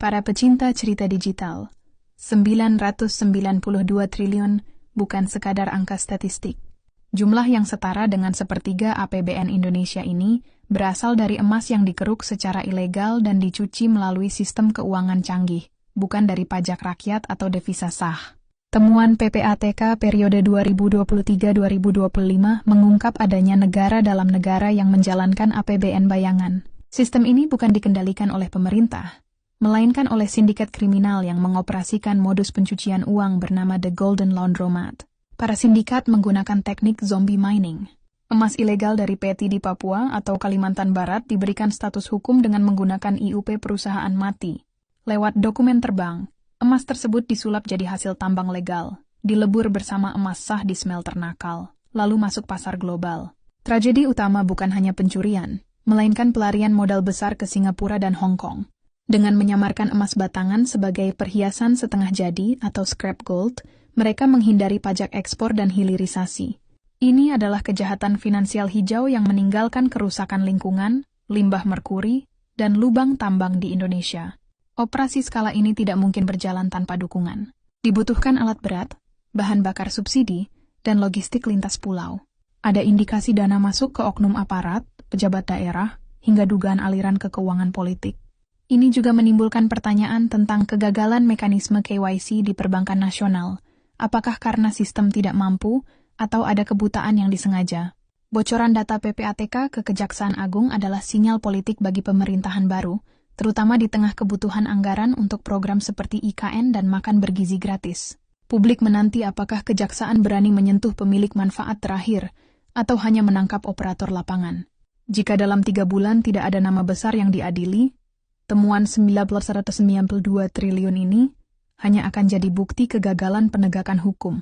Para pecinta cerita digital, 992 triliun bukan sekadar angka statistik. Jumlah yang setara dengan sepertiga APBN Indonesia ini berasal dari emas yang dikeruk secara ilegal dan dicuci melalui sistem keuangan canggih, bukan dari pajak rakyat atau devisa sah. Temuan PPATK periode 2023-2025 mengungkap adanya negara dalam negara yang menjalankan APBN bayangan. Sistem ini bukan dikendalikan oleh pemerintah, melainkan oleh sindikat kriminal yang mengoperasikan modus pencucian uang bernama The Golden Laundromat. Para sindikat menggunakan teknik zombie mining. Emas ilegal dari PT di Papua atau Kalimantan Barat diberikan status hukum dengan menggunakan IUP perusahaan mati. Lewat dokumen terbang, emas tersebut disulap jadi hasil tambang legal, dilebur bersama emas sah di smelter nakal, lalu masuk pasar global. Tragedi utama bukan hanya pencurian, melainkan pelarian modal besar ke Singapura dan Hong Kong. Dengan menyamarkan emas batangan sebagai perhiasan setengah jadi atau scrap gold, mereka menghindari pajak ekspor dan hilirisasi. Ini adalah kejahatan finansial hijau yang meninggalkan kerusakan lingkungan, limbah merkuri, dan lubang tambang di Indonesia. Operasi skala ini tidak mungkin berjalan tanpa dukungan. Dibutuhkan alat berat, bahan bakar subsidi, dan logistik lintas pulau. Ada indikasi dana masuk ke oknum aparat, pejabat daerah, hingga dugaan aliran ke keuangan politik. Ini juga menimbulkan pertanyaan tentang kegagalan mekanisme KYC di perbankan nasional. Apakah karena sistem tidak mampu, atau ada kebutaan yang disengaja? Bocoran data PPATK ke Kejaksaan Agung adalah sinyal politik bagi pemerintahan baru, terutama di tengah kebutuhan anggaran untuk program seperti IKN dan makan bergizi gratis. Publik menanti apakah Kejaksaan berani menyentuh pemilik manfaat terakhir, atau hanya menangkap operator lapangan. Jika dalam 3 bulan tidak ada nama besar yang diadili, temuan 992 triliun ini hanya akan jadi bukti kegagalan penegakan hukum.